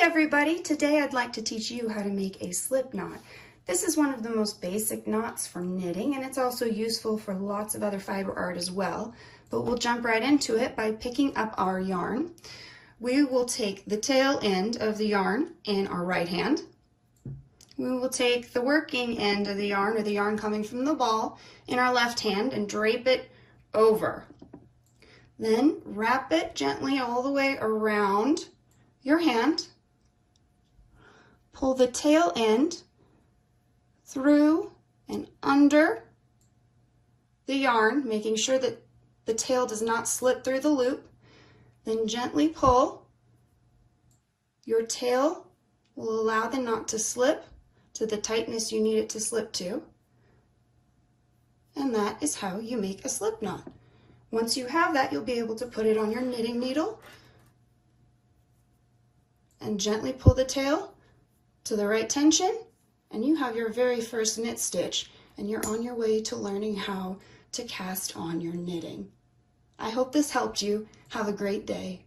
Hi everybody! Today I'd like to teach you how to make a slip knot. This is one of the most basic knots for knitting, and it's also useful for lots of other fiber art as well. But we'll jump right into it by picking up our yarn. We will take the tail end of the yarn in our right hand. We will take the working end of the yarn, or the yarn coming from the ball, in our left hand and drape it over. Then wrap it gently all the way around your hand. Pull the tail end through and under the yarn, making sure that the tail does not slip through the loop. Then gently pull. Your tail will allow the knot to slip to the tightness you need it to slip to. And that is how you make a slip knot. Once you have that, you'll be able to put it on your knitting needle and gently pull the tail to the right tension, and you have your very first knit stitch, and you're on your way to learning how to cast on your knitting. I hope this helped you. Have a great day.